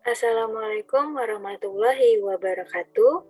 Assalamualaikum warahmatullahi wabarakatuh.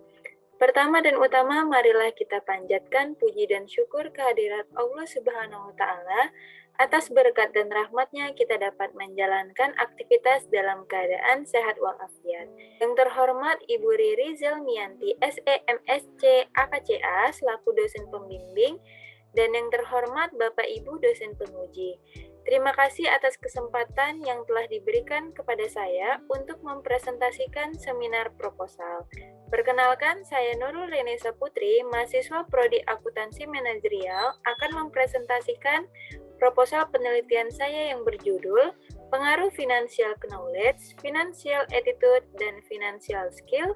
Pertama dan utama, marilah kita panjatkan puji dan syukur kehadirat Allah Subhanahu wa Ta'ala atas berkat dan rahmatnya kita dapat menjalankan aktivitas dalam keadaan sehat walafiat. Yang terhormat Ibu Riri Zelmianti, SEMSC AKCA selaku dosen pembimbing, dan yang terhormat Bapak Ibu dosen penguji. Terima kasih atas kesempatan yang telah diberikan kepada saya untuk mempresentasikan seminar proposal. Perkenalkan, saya Nurul Renesa Putri, mahasiswa Prodi Akuntansi Manajerial, akan mempresentasikan proposal penelitian saya yang berjudul Pengaruh Financial Knowledge, Financial Attitude, dan Financial Skill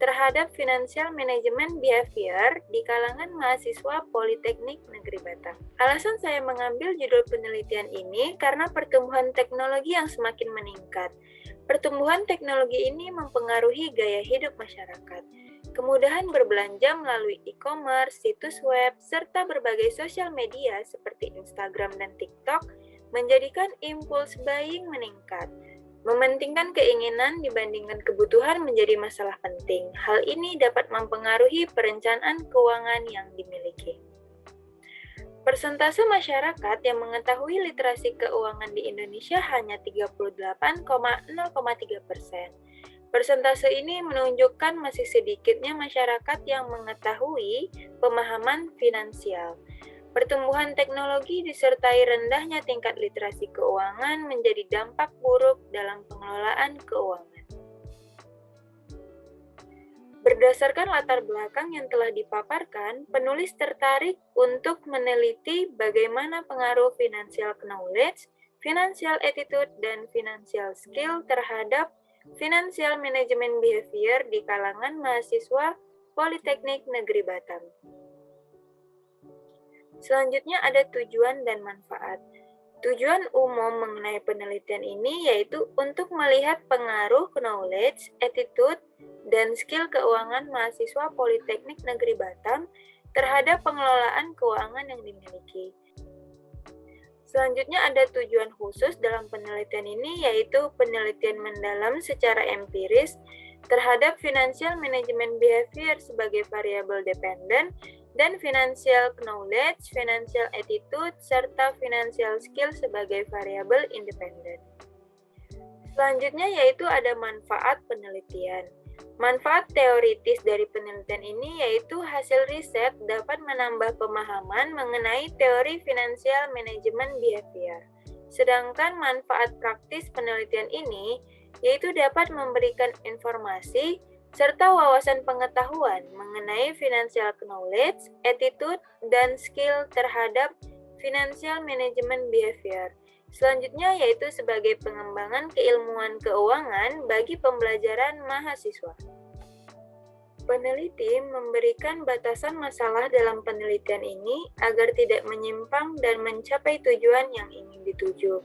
terhadap Financial Management Behavior di kalangan mahasiswa Politeknik Negeri Batam. Alasan saya mengambil judul penelitian ini karena pertumbuhan teknologi yang semakin meningkat. Pertumbuhan teknologi ini mempengaruhi gaya hidup masyarakat. Kemudahan berbelanja melalui e-commerce, situs web, serta berbagai sosial media seperti Instagram dan TikTok menjadikan impuls buying meningkat. Mementingkan keinginan dibandingkan kebutuhan menjadi masalah penting. Hal ini dapat mempengaruhi perencanaan keuangan yang dimiliki. Persentase masyarakat yang mengetahui literasi keuangan di Indonesia hanya 38,0,3%. Persentase ini menunjukkan masih sedikitnya masyarakat yang mengetahui pemahaman finansial. Pertumbuhan teknologi disertai rendahnya tingkat literasi keuangan menjadi dampak buruk dalam pengelolaan keuangan. Berdasarkan latar belakang yang telah dipaparkan, penulis tertarik untuk meneliti bagaimana pengaruh financial knowledge, financial attitude, dan financial skill terhadap financial management behavior di kalangan mahasiswa Politeknik Negeri Batam. Selanjutnya ada tujuan dan manfaat. Tujuan umum mengenai penelitian ini yaitu untuk melihat pengaruh knowledge, attitude, dan skill keuangan mahasiswa Politeknik Negeri Batam terhadap pengelolaan keuangan yang dimiliki. Selanjutnya ada tujuan khusus dalam penelitian ini yaitu penelitian mendalam secara empiris terhadap financial management behavior sebagai variabel dependen dan financial knowledge, financial attitude, serta financial skill sebagai variabel independen. Selanjutnya yaitu ada manfaat penelitian. Manfaat teoritis dari penelitian ini yaitu hasil riset dapat menambah pemahaman mengenai teori financial management behavior. Sedangkan manfaat praktis penelitian ini yaitu dapat memberikan informasi serta wawasan pengetahuan mengenai financial knowledge, attitude, dan skill terhadap financial management behavior. Selanjutnya yaitu sebagai pengembangan keilmuan keuangan bagi pembelajaran mahasiswa. Peneliti memberikan batasan masalah dalam penelitian ini agar tidak menyimpang dan mencapai tujuan yang ingin dituju.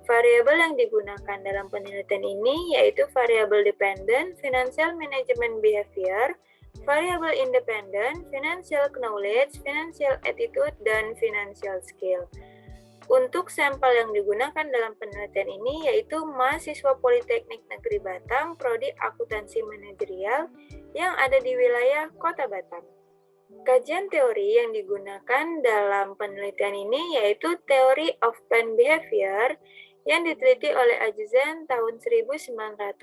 Variabel yang digunakan dalam penelitian ini yaitu variabel dependent, financial management behavior, variabel independent, financial knowledge, financial attitude, dan financial skill. Untuk sampel yang digunakan dalam penelitian ini yaitu mahasiswa Politeknik Negeri Batam, Prodi Akuntansi Manajerial yang ada di wilayah Kota Batam. Kajian teori yang digunakan dalam penelitian ini yaitu Theory of Planned Behavior yang diteliti oleh Ajuzen tahun 1991.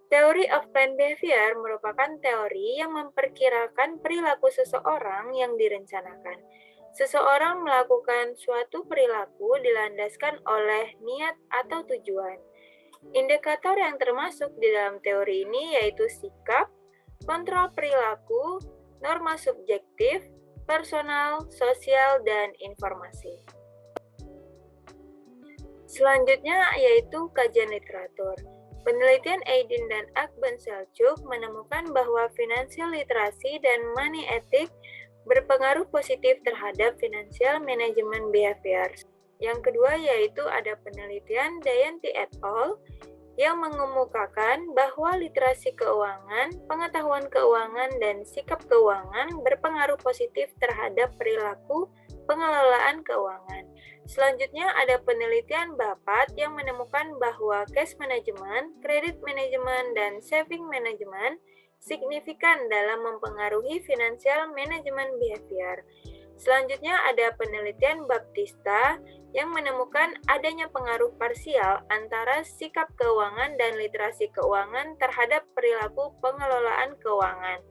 Theory of Planned Behavior merupakan teori yang memperkirakan perilaku seseorang yang direncanakan. Seseorang melakukan suatu perilaku dilandaskan oleh niat atau tujuan. Indikator yang termasuk di dalam teori ini yaitu sikap, kontrol perilaku, norma subjektif, personal, sosial, dan informasi. Selanjutnya yaitu kajian literatur. Penelitian Aydin dan Akban Selçuk menemukan bahwa financial literasi dan money ethics berpengaruh positif terhadap financial management behavior. Yang kedua yaitu ada penelitian Dayanti et al. yang mengemukakan bahwa literasi keuangan, pengetahuan keuangan, dan sikap keuangan berpengaruh positif terhadap perilaku pengelolaan keuangan. Selanjutnya ada penelitian Bapat yang menemukan bahwa cash management, credit management, dan saving management signifikan dalam mempengaruhi financial management behavior. Selanjutnya ada penelitian Baptista yang menemukan adanya pengaruh parsial antara sikap keuangan dan literasi keuangan terhadap perilaku pengelolaan keuangan.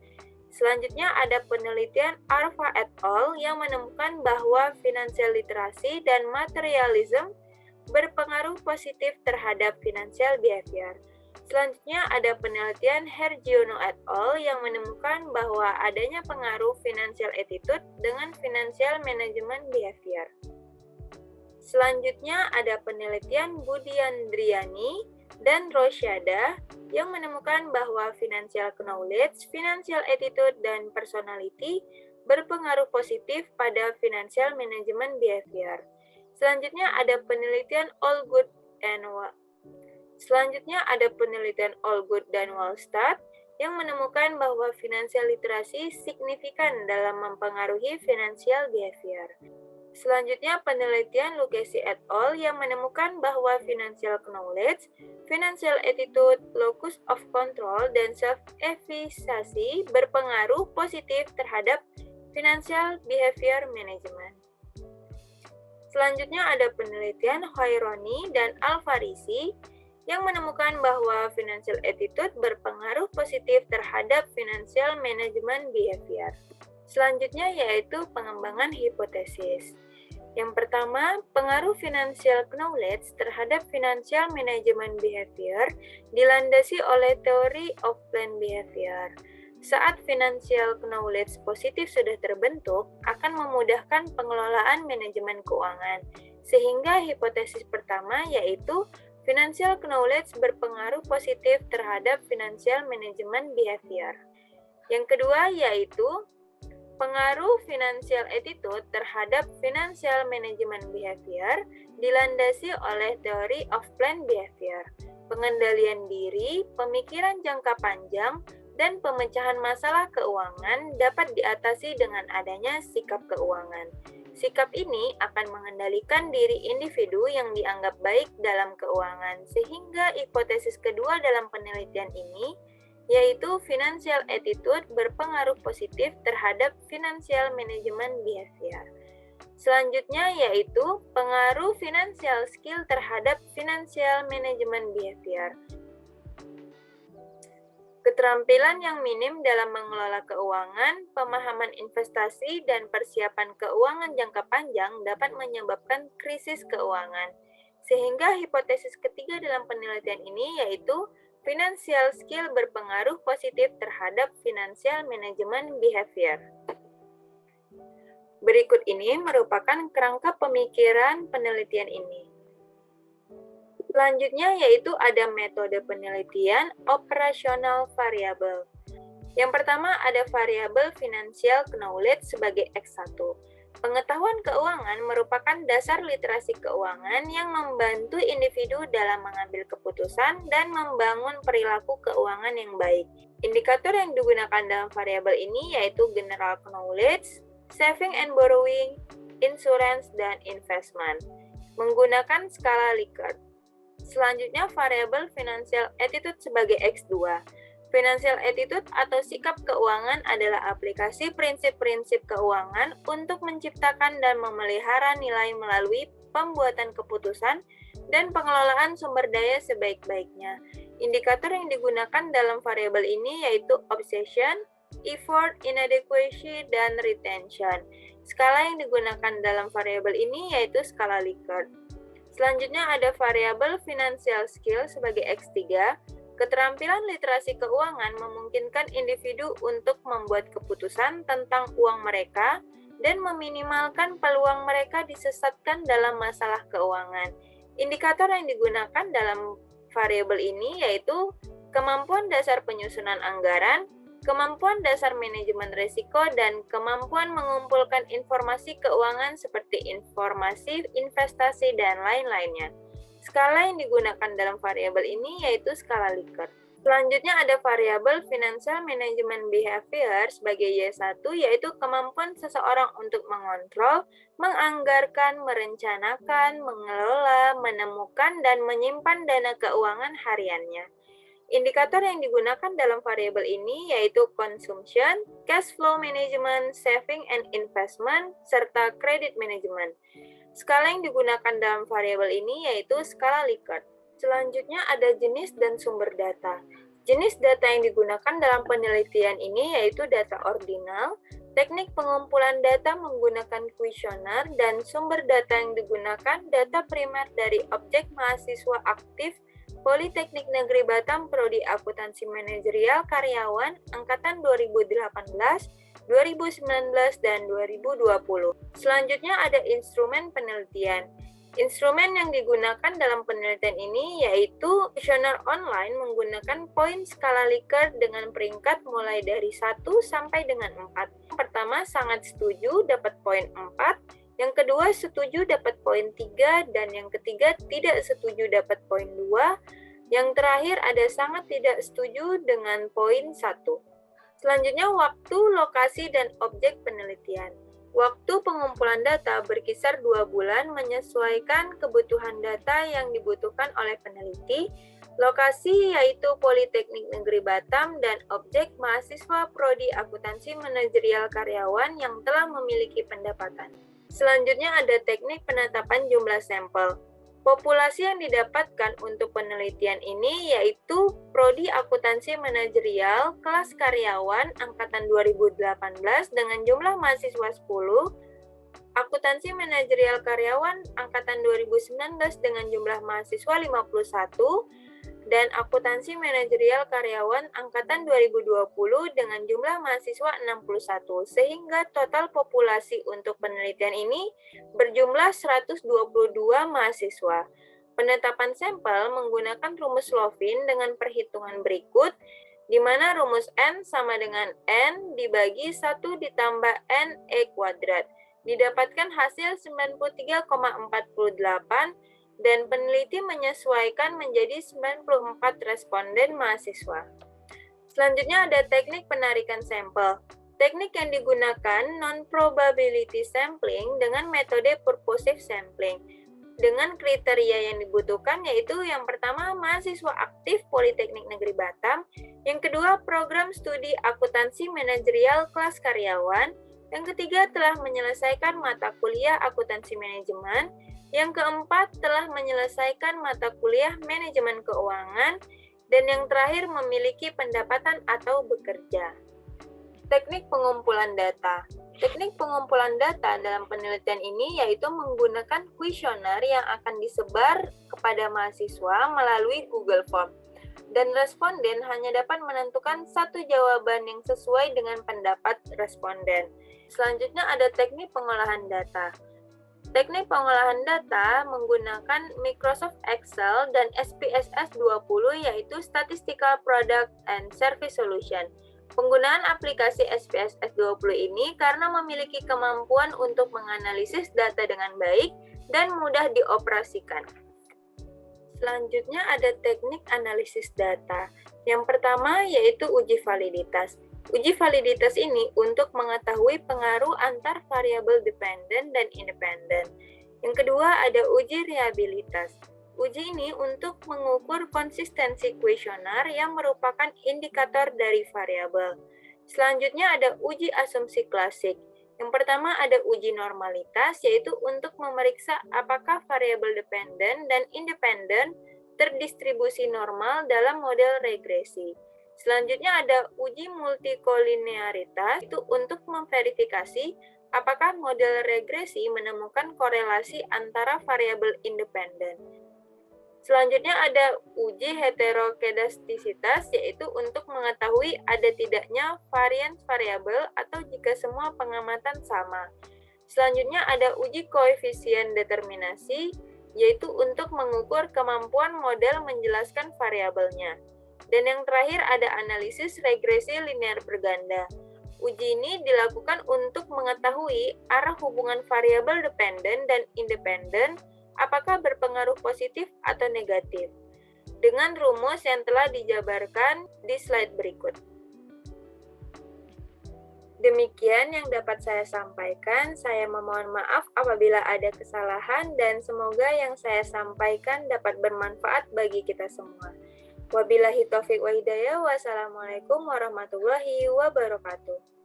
Selanjutnya ada penelitian Arfa et al. Yang menemukan bahwa financial literasi dan materialism berpengaruh positif terhadap financial behavior. Selanjutnya ada penelitian Hergiono et al. Yang menemukan bahwa adanya pengaruh financial attitude dengan financial management behavior. Selanjutnya ada penelitian Budiandriani dan Rosyada yang menemukan bahwa financial knowledge, financial attitude, dan personality berpengaruh positif pada financial management behavior. Selanjutnya ada penelitian Allgood dan Wallstadt yang menemukan bahwa financial literasi signifikan dalam mempengaruhi financial behavior. Selanjutnya penelitian Lucchesi et al. Yang menemukan bahwa financial knowledge, financial attitude, locus of control, dan self-efficacy berpengaruh positif terhadap financial behavior management. Selanjutnya ada penelitian Khaironi dan Al-Farisi yang menemukan bahwa financial attitude berpengaruh positif terhadap financial management behavior. Selanjutnya yaitu pengembangan hipotesis. Yang pertama, pengaruh financial knowledge terhadap financial management behavior dilandasi oleh teori of planned behavior. Saat financial knowledge positif sudah terbentuk, akan memudahkan pengelolaan manajemen keuangan. Sehingga hipotesis pertama yaitu financial knowledge berpengaruh positif terhadap financial management behavior. Yang kedua yaitu pengaruh financial attitude terhadap financial management behavior dilandasi oleh teori of planned behavior. Pengendalian diri, pemikiran jangka panjang, dan pemecahan masalah keuangan dapat diatasi dengan adanya sikap keuangan. Sikap ini akan mengendalikan diri individu yang dianggap baik dalam keuangan, sehingga hipotesis kedua dalam penelitian ini yaitu financial attitude berpengaruh positif terhadap financial management behavior. Selanjutnya yaitu pengaruh financial skill terhadap financial management behavior. Keterampilan yang minim dalam mengelola keuangan, pemahaman investasi, dan persiapan keuangan jangka panjang dapat menyebabkan krisis keuangan. Sehingga hipotesis ketiga dalam penelitian ini yaitu financial skill berpengaruh positif terhadap financial management behavior. Berikut ini merupakan kerangka pemikiran penelitian ini. Selanjutnya yaitu ada metode penelitian operasional variabel. Yang pertama ada variabel financial knowledge sebagai X1. Pengetahuan keuangan merupakan dasar literasi keuangan yang membantu individu dalam mengambil keputusan dan membangun perilaku keuangan yang baik. Indikator yang digunakan dalam variabel ini yaitu general knowledge, saving and borrowing, insurance, dan investment, menggunakan skala Likert. Selanjutnya variabel financial attitude sebagai X2. Financial attitude atau sikap keuangan adalah aplikasi prinsip-prinsip keuangan untuk menciptakan dan memelihara nilai melalui pembuatan keputusan dan pengelolaan sumber daya sebaik-baiknya. Indikator yang digunakan dalam variabel ini yaitu obsession, effort, inadequacy, dan retention. Skala yang digunakan dalam variabel ini yaitu skala Likert. Selanjutnya ada variabel financial skill sebagai X3. Keterampilan literasi keuangan memungkinkan individu untuk membuat keputusan tentang uang mereka dan meminimalkan peluang mereka disesatkan dalam masalah keuangan. Indikator yang digunakan dalam variabel ini yaitu kemampuan dasar penyusunan anggaran, kemampuan dasar manajemen risiko, dan kemampuan mengumpulkan informasi keuangan seperti informasi investasi dan lain-lainnya. Skala yang digunakan dalam variabel ini yaitu skala Likert. Selanjutnya ada variabel Financial Management Behavior sebagai Y1, yaitu kemampuan seseorang untuk mengontrol, menganggarkan, merencanakan, mengelola, menemukan, dan menyimpan dana keuangan hariannya. Indikator yang digunakan dalam variabel ini yaitu consumption, cash flow management, saving and investment, serta credit management. Skala yang digunakan dalam variabel ini yaitu skala Likert. Selanjutnya ada jenis dan sumber data. Jenis data yang digunakan dalam penelitian ini yaitu data ordinal, teknik pengumpulan data menggunakan kuesioner, dan sumber data yang digunakan data primer dari objek mahasiswa aktif Politeknik Negeri Batam Prodi Akuntansi Manajerial Karyawan Angkatan 2018, 2019, dan 2020. Selanjutnya ada instrumen penelitian. Instrumen yang digunakan dalam penelitian ini yaitu kuesioner online menggunakan poin skala Likert dengan peringkat mulai dari 1 sampai dengan 4. Yang pertama, sangat setuju dapat poin 4, yang kedua setuju dapat poin 3, dan yang ketiga tidak setuju dapat poin 2. Yang terakhir ada sangat tidak setuju dengan poin 1. Selanjutnya waktu, lokasi, dan objek penelitian. Waktu pengumpulan data berkisar 2 bulan menyesuaikan kebutuhan data yang dibutuhkan oleh peneliti. Lokasi yaitu Politeknik Negeri Batam dan objek mahasiswa Prodi Akuntansi Manajerial Karyawan yang telah memiliki pendapatan. Selanjutnya ada teknik penetapan jumlah sampel. Populasi yang didapatkan untuk penelitian ini yaitu Prodi Akuntansi Manajerial kelas karyawan angkatan 2018 dengan jumlah mahasiswa 10, Akuntansi Manajerial Karyawan angkatan 2019 dengan jumlah mahasiswa 51, dan Akuntansi Manajerial Karyawan angkatan 2020 dengan jumlah mahasiswa 61, sehingga total populasi untuk penelitian ini berjumlah 122 mahasiswa. Penetapan sampel menggunakan rumus Lovin dengan perhitungan berikut, di mana rumus N sama dengan N dibagi 1 ditambah NE kuadrat. Didapatkan hasil 93,48, dan peneliti menyesuaikan menjadi 94 responden mahasiswa. Selanjutnya ada teknik penarikan sampel. Teknik yang digunakan non-probability sampling dengan metode purposive sampling. Dengan kriteria yang dibutuhkan yaitu yang pertama mahasiswa aktif Politeknik Negeri Batam, yang kedua program studi akuntansi manajerial kelas karyawan, yang ketiga telah menyelesaikan mata kuliah akuntansi manajemen, yang keempat telah menyelesaikan mata kuliah manajemen keuangan, dan yang terakhir memiliki pendapatan atau bekerja. Teknik pengumpulan data. Teknik pengumpulan data dalam penelitian ini yaitu menggunakan kuesioner yang akan disebar kepada mahasiswa melalui Google Form, dan responden hanya dapat menentukan satu jawaban yang sesuai dengan pendapat responden. Selanjutnya ada teknik pengolahan data. Teknik pengolahan data menggunakan Microsoft Excel dan SPSS 20 yaitu Statistical Product and Service Solution. Penggunaan aplikasi SPSS 20 ini karena memiliki kemampuan untuk menganalisis data dengan baik dan mudah dioperasikan. Selanjutnya ada teknik analisis data. Yang pertama yaitu uji validitas. Uji validitas ini untuk mengetahui pengaruh antar variabel dependen dan independen. Yang kedua ada uji reliabilitas. Uji ini untuk mengukur konsistensi kuesioner yang merupakan indikator dari variabel. Selanjutnya ada uji asumsi klasik. Yang pertama ada uji normalitas, yaitu untuk memeriksa apakah variabel dependen dan independen terdistribusi normal dalam model regresi. Selanjutnya ada uji multikolinearitas, itu untuk memverifikasi apakah model regresi menemukan korelasi antara variabel independen. Selanjutnya ada uji heterokedastisitas, yaitu untuk mengetahui ada tidaknya varian variabel atau jika semua pengamatan sama. Selanjutnya ada uji koefisien determinasi, yaitu untuk mengukur kemampuan model menjelaskan variabelnya. Dan yang terakhir ada analisis regresi linear berganda. Uji ini dilakukan untuk mengetahui arah hubungan variabel dependen dan independen apakah berpengaruh positif atau negatif? Dengan rumus yang telah dijabarkan di slide berikut. Demikian yang dapat saya sampaikan. Saya memohon maaf apabila ada kesalahan dan semoga yang saya sampaikan dapat bermanfaat bagi kita semua. Wabillahi taufiq wa hidayah. Wassalamualaikum warahmatullahi wabarakatuh.